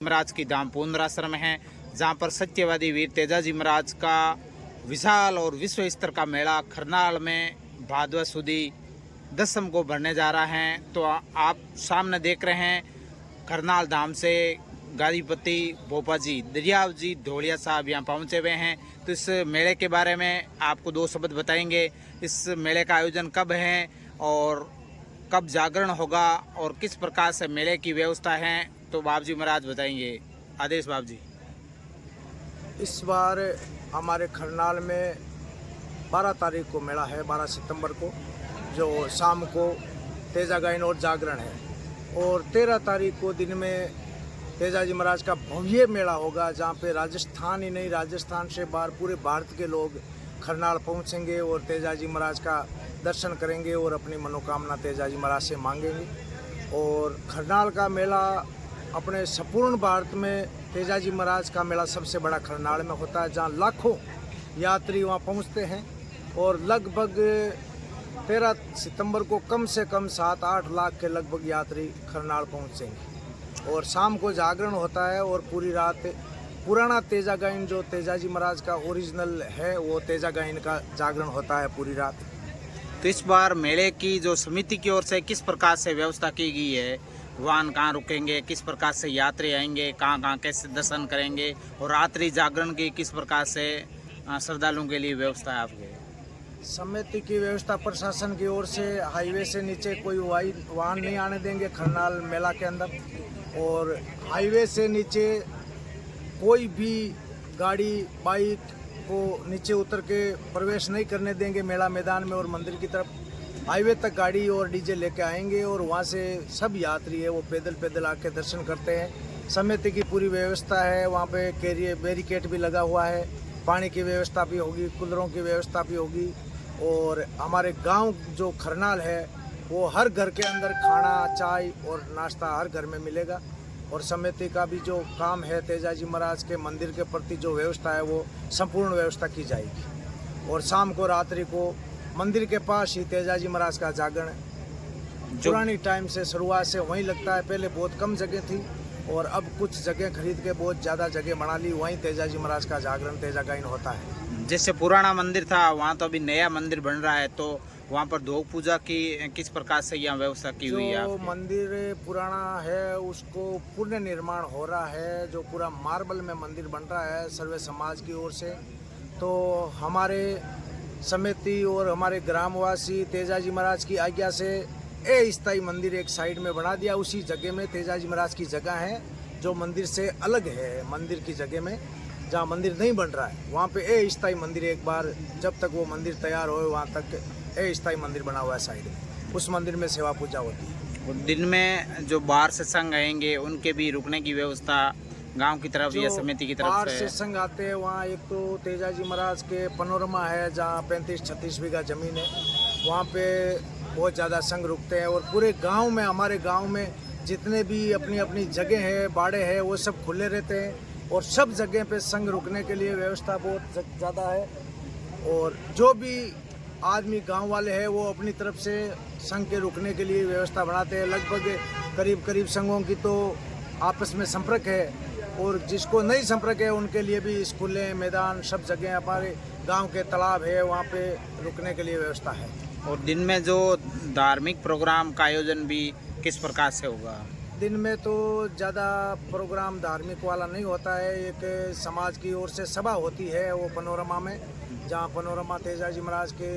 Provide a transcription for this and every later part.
महाराज की धाम पूर्णाश्रम है, जहाँ पर सत्यवादी वीर तेजाजी महाराज का विशाल और विश्व स्तर का मेला खरनाल में भादवा सुदी दसम को भरने जा रहा है। तो आप सामने देख रहे हैं खरनाल धाम से गादीपति भोपा जी, दरियाव जी धोलिया साहब यहाँ पहुँचे हुए हैं। तो इस मेले के बारे में आपको दो शब्द बताएंगे। इस मेले का आयोजन कब है और कब जागरण होगा और किस प्रकार से मेले की व्यवस्था है, तो बाप जी महाराज बताएंगे। आदेश बाप जी। इस बार हमारे खरनाल में 12 तारीख को मेला है, 12 सितंबर को, जो शाम को तेजा गायन और जागरण है। और 13 तारीख को दिन में तेजाजी महाराज का भव्य मेला होगा, जहाँ पे राजस्थान ही नहीं, राजस्थान से बाहर पूरे भारत के लोग खरनाल पहुँचेंगे और तेजाजी महाराज का दर्शन करेंगे और अपनी मनोकामना तेजाजी महाराज से मांगेंगे। और खरनाल का मेला अपने संपूर्ण भारत में तेजाजी महाराज का मेला सबसे बड़ा खरनाल में होता है, जहाँ लाखों यात्री वहाँ पहुँचते हैं। और लगभग 13 सितंबर को कम से कम 7-8 लाख के लगभग यात्री खरनाल पहुँचेंगे। और शाम को जागरण होता है और पूरी रात पुराना तेजा गायन जो तेजाजी महाराज का ओरिजिनल है, वो तेजा गायन का जागरण होता है पूरी रात। तो इस बार मेले की जो समिति की ओर से किस प्रकार से व्यवस्था की गई है, वाहन कहाँ रुकेंगे, किस प्रकार से यात्री आएंगे, कहाँ कैसे दर्शन करेंगे, और रात्रि जागरण की किस प्रकार से श्रद्धालुओं के लिए व्यवस्था है आपके? समिति की व्यवस्था प्रशासन की ओर से हाईवे से नीचे कोई वाहन नहीं आने देंगे खरनाल मेला के अंदर, और हाईवे से नीचे कोई भी गाड़ी बाइक को नीचे उतर के प्रवेश नहीं करने देंगे मेला मैदान में और मंदिर की तरफ। हाईवे तक गाड़ी और डीजे लेके आएंगे और वहाँ से सब यात्री है वो पैदल आके दर्शन करते हैं। समिति की पूरी व्यवस्था है, वहाँ पे कैरियर बैरिकेड भी लगा हुआ है, पानी की व्यवस्था भी होगी, कूलरों की व्यवस्था भी होगी। और हमारे गांव जो खरनाल है वो हर घर के अंदर खाना, चाय और नाश्ता हर घर में मिलेगा। और समिति का भी जो काम है तेजाजी महाराज के मंदिर के प्रति जो व्यवस्था है वो संपूर्ण व्यवस्था की जाएगी। और शाम को रात्रि को मंदिर के पास ही तेजाजी महाराज का जागरण पुरानी टाइम से शुरुआत से वहीं लगता है। पहले बहुत कम जगह थी और अब कुछ जगह खरीद के बहुत ज़्यादा जगह बना ली, वहीं तेजाजी महाराज का जागरण तेजा गायन होता है। जैसे पुराना मंदिर था वहाँ तो अभी नया मंदिर बन रहा है, तो वहाँ पर धोक पूजा की किस प्रकार से यहाँ व्यवस्था की हुई है? जो मंदिर पुराना है उसको पुनः निर्माण हो रहा है, जो पूरा मार्बल में मंदिर बन रहा है सर्वे समाज की ओर से। तो हमारे समिति और हमारे ग्रामवासी तेजाजी महाराज की आज्ञा से अस्थायी मंदिर एक साइड में बना दिया। उसी जगह में तेजाजी महाराज की जगह है जो मंदिर से अलग है। मंदिर की जगह में जहाँ मंदिर नहीं बन रहा है वहाँ पे अस्थायी मंदिर, एक बार जब तक वो मंदिर तैयार हो वहाँ तक अस्थायी मंदिर बना हुआ है साइड में। उस मंदिर में सेवा पूजा होती है। और दिन में जो बाहर से संघ आएंगे उनके भी रुकने की व्यवस्था गांव की तरफ या समिति की तरफ बाहर से? से संघ आते हैं वहाँ एक तो तेजाजी महाराज के पनोरमा है जहाँ 35-36 बीघा जमीन है, वहाँ पे बहुत ज़्यादा संघ रुकते हैं। और पूरे गांव में, हमारे गांव में जितने भी अपनी अपनी जगह है, बाड़े हैं, वो सब खुले रहते हैं और सब जगह पे संघ रुकने के लिए व्यवस्था बहुत ज़्यादा है। और जो भी आदमी गांव वाले हैं वो अपनी तरफ से संघ के रुकने के लिए व्यवस्था बनाते हैं। लगभग करीब संघों की तो आपस में संपर्क है, और जिसको नहीं संपर्क है उनके लिए भी स्कूलें, मैदान, सब जगह हमारे गांव के तालाब है, वहाँ पे रुकने के लिए व्यवस्था है। और दिन में जो धार्मिक प्रोग्राम का आयोजन भी किस प्रकार से होगा? दिन में तो ज़्यादा प्रोग्राम धार्मिक वाला नहीं होता है। एक समाज की ओर से सभा होती है वो पनोरमा में, जहाँ पनोरमा तेजाजी महाराज के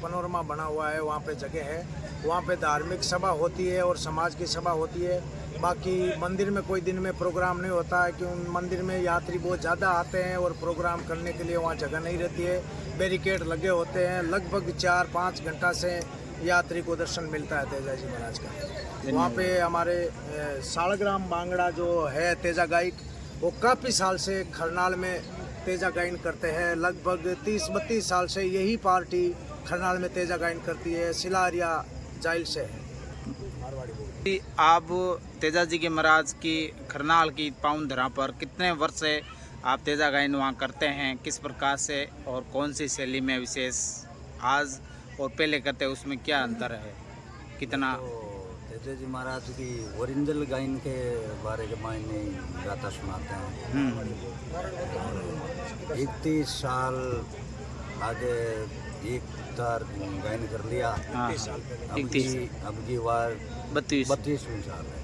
पनोरमा बना हुआ है, वहाँ पे जगह है, वहाँ पे धार्मिक सभा होती है और समाज की सभा होती है। बाकी मंदिर में कोई दिन में प्रोग्राम नहीं होता है, क्योंकि मंदिर में यात्री बहुत ज़्यादा आते हैं और प्रोग्राम करने के लिए वहाँ जगह नहीं रहती है। बैरिकेड लगे होते हैं, लगभग 4-5 घंटा से यात्री को दर्शन मिलता है तेजाजी महाराज का। वहाँ पे हमारे सालग्राम बांगड़ा जो है तेजा गायक, वो काफ़ी साल से खरनाल में तेजा गायन करते हैं। लगभग 30-32 साल से यही पार्टी खरनाल में तेजा गायन करती है। सिलारिया जाइल से है। आप तेजाजी के महाराज की खरनाल की पावन धरा पर कितने वर्ष से आप तेजा गायन वहाँ करते हैं, किस प्रकार से और कौन सी शैली में विशेष आज और पहले करते हैं, उसमें क्या अंतर है, कितना? तो तेजा जी महाराज की ओरिजिनल गायन के बारे के मायने गाता सुनाते हैं। 31 साल आगे एक तार गायन कर लिया। हाँ, अब की बार 32वीं साल है।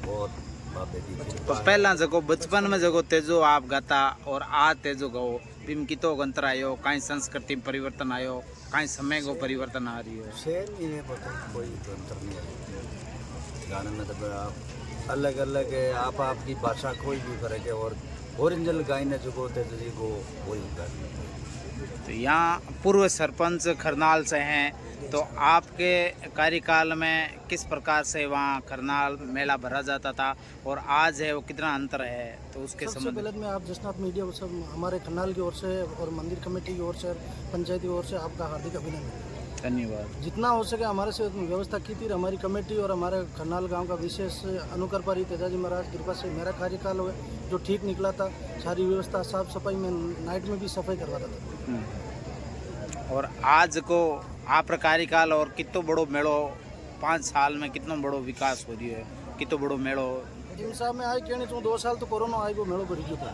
बहुत बाबे की तो कृपा है। पहला जगो बचपन में जगो तेजो आप गाता और आज तेजो गाओ बिम कितो अंतर आयो, काई संस्कृति में परिवर्तन आयो, काई समय को परिवर्तन आ रही हो। सेम ही है, पता कोई अंतर नहीं है गाने में। तो आप अलग अलग है, आप आपकी भाषा कोई भी फर्क है और ओरिजिनल गायन है जो तेजा जी को वही गाने। तो यहाँ पूर्व सरपंच खरनाल से हैं, तो आपके कार्यकाल में किस प्रकार से वहाँ खरनाल मेला भरा जाता था और आज है वो कितना अंतर है, तो उसके सबसे संबंध पहले मैं आप जसनाथ मीडिया उत्सव हमारे खन्नाल की ओर से और मंदिर कमेटी की ओर से पंचायत की ओर से आपका हार्दिक अभिनंदन। धन्यवाद। जितना हो सके हमारे से व्यवस्था की थी, हमारी कमेटी और हमारे खन्नाल गांव का विशेष अनुकर पर ही तेजा जी महाराज कृपा से मेरा कार्यकाल हुए जो ठीक निकला था। सारी व्यवस्था साफ सफाई में नाइट में भी सफाई करवाता था। और आज को आप कार्यकाल और कितो बड़ो मेड़ो 5 साल में कितना बड़ो विकास हो रही है, कितो बड़ो मेड़ो। इन साल में आई कहने चूँ 2 साल तो कोरोना आई वो मेड़ो भरी जो था।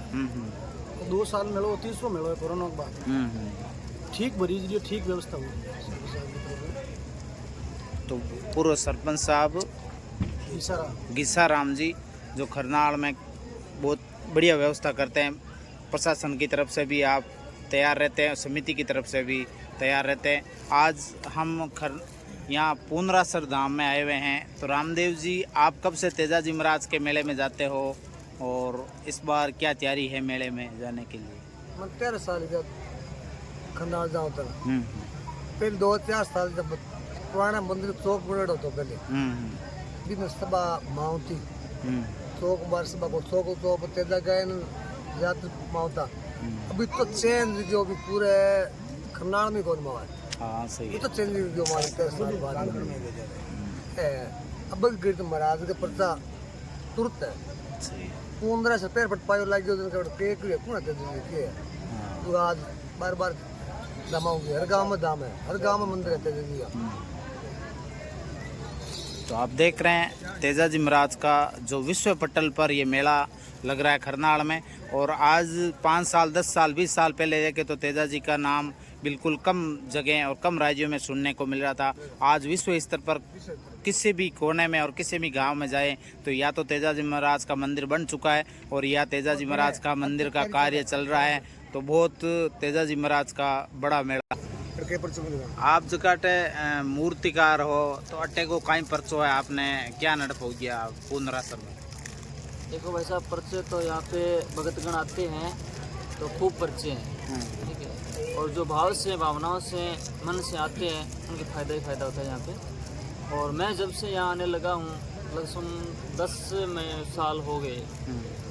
2 साल मेड़ो 30वां मेड़ो है कोरोना के बाद। ठीक भरी जी, ठीक व्यवस्था हुई। तो पूर्व सरपंच साहब गिस्सा राम जी जो खरनाल में बहुत बढ़िया व्यवस्था करते हैं, प्रशासन की तरफ से भी आप तैयार रहते हैं, समिति की तरफ से भी तैयार रहते हैं। आज हम यहाँ पूर्णासर धाम में आए हुए हैं, तो रामदेव जी आप कब से तेजा जी महाराज के मेले में जाते हो और इस बार क्या तैयारी है मेले में जाने के लिए? मैं 13 साल जब खंडाल जाऊँ तक पहले 2-4 साल जब पुराना मंदिर चौक बनेड़ होता पहले दिन सभा माँ थी चौक बार सभा को चौक तेजा गायन जात मावता। अभी तो चेंज जो भी पूरे खन्नाल में कौन मावा है। हाँ सही ये है। तो चेंज जो हमारे 13 साल बाद अब गिरत महाराज के पर्चा तुरंत है सही है। 15 से 13 फट पायो लग गयो केक है कौन है के तो आज बार जमाऊंगे। हर गांव में दाम है, हर गांव में मंदिर है तेजा जी का। तो आप देख रहे हैं तेजा जी महाराज का जो विश्व पटल पर ये मेला लग रहा है खरनाल में। और आज 5 साल 10 साल 20 साल पहले देखे तो तेजा जी का नाम बिल्कुल कम जगह और कम राज्यों में सुनने को मिल रहा था। आज विश्व स्तर पर किसी भी कोने में और किसी भी गांव में जाए तो या तो तेजा जी महाराज का मंदिर बन चुका है और या तेजा जी महाराज का मंदिर का कार्य चल रहा है। तो बहुत तेजा जी महाराज का बड़ा मेला। आप जो काटे मूर्तिकार हो तो अट्टे को कहीं परचो है, आपने क्या नड़प हो गया पूर्णासर में? देखो भाई साहब, पर्चे तो यहाँ पे भगतगण आते हैं तो खूब पर्चे हैं, ठीक है। और जो भाव से भावनाओं से मन से आते हैं उनके फ़ायदा ही फ़ायदा होता है यहाँ पे। और मैं जब से यहाँ आने लगा हूँ लगभग 10 साल हो गए।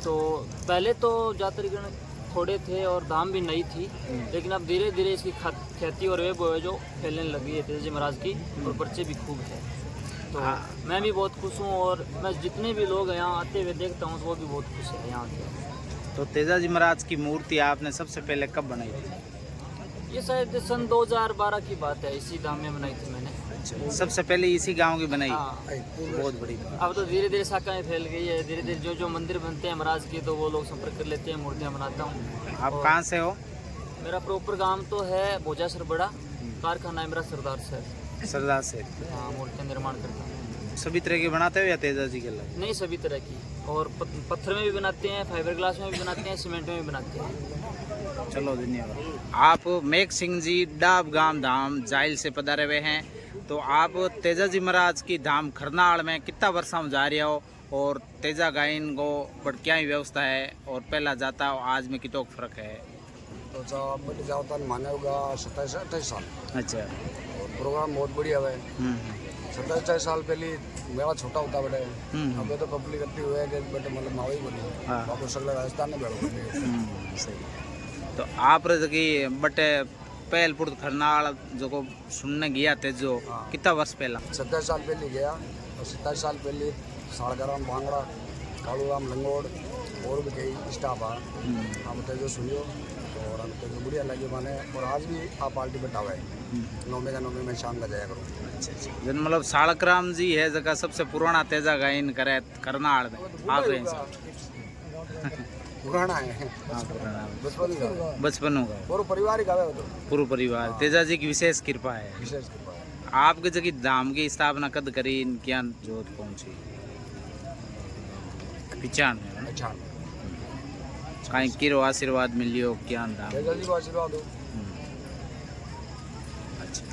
तो पहले तो यात्रीगण थोड़े थे और धाम भी नई थी, लेकिन अब धीरे धीरे इसकी ख्याति और वेब जो फैलने लगी है तेजा जी महाराज की, और पर्चे भी खूब है। तो मैं भी बहुत खुश हूँ और मैं जितने भी लोग यहाँ आते हुए देखता हूँ वो भी बहुत खुश है यहाँ के। तो तेजा जी महाराज की मूर्ति आपने सबसे पहले कब बनाई थी? ये शायद सन 2012 की बात है, इसी धाम में बनाई थी मैंने। सबसे पहले इसी गांव की बनाई? हाँ। बहुत बड़ी। अब तो धीरे धीरे शाखाएं फैल गई है, धीरे धीरे जो मंदिर बनते हैं महाराज के तो वो लोग संपर्क कर लेते हैं, मूर्तियाँ बनाता हूँ। आप कहाँ से हो? मेरा प्रॉपर गांव तो है भोजा सरबड़ा, कारखाना है मेरा सरदार सर। सरदार से? हाँ, मूर्तियाँ निर्माण करता हूँ। सभी तरह की बनाते हो या तेजा जी के अलग? नहीं, सभी तरह की, और पत्थर में भी बनाते हैं, फाइबर ग्लास में भी बनाते हैं, सीमेंट में भी बनाते हैं। चलो धन्यवाद। आप मेघ सिंह जी डाब गाम धाम जाइल से पधारे हुए हैं, तो आप तेजा जी महाराज की धाम खरनाल में कितना वर्षा में जा रहे हो और तेजा गायन को पर क्या ही व्यवस्था है और पहला जाता हो आज में कितना फर्क है? तो बट जाता माने होगा 27-28 साल। अच्छा। और प्रोग्राम बहुत बढ़िया है। 27-28 साल पहले मेरा छोटा होता बटे, अब तो पब्लिक इतनी हुआ है कि बटे मतलब मावी बनी। हाँ। वापस सगले राजस्थान में बैठो। सही। तो आप की बटे पहलपुर खरनाल जो को सुनने गया थे जो कितना वर्ष पहला? 27 साल पहले गया और 27 साल पहले साड़गराम भांगड़ा कालूराम लंगोड़ और भी कई स्टाफ आ हम जो सुनियो और हमको तो बढ़िया लगी माने। और आज भी आप पार्टी बैठावे 9 में शाम का जाया करूँ। अच्छा अच्छा जन मतलब सालकराम जी है जगह सबसे पुराना तेजा गायन करे करनाल में आप हैं पुराना है, हाँ पुराना बचपन का बचपनों का पूरा परिवार ही गावे वो तो पूरा परिवार तेजा जी की विशेष कृपा है। विशेष कृपा है। आपके जगह धाम की स्थापना कद करी क्या जोत पहुंची 95 अच्छा कहीं किरो आशीर्वाद मिलियो क्या धाम तेजा जी को आशीर्वाद हो। अच्छा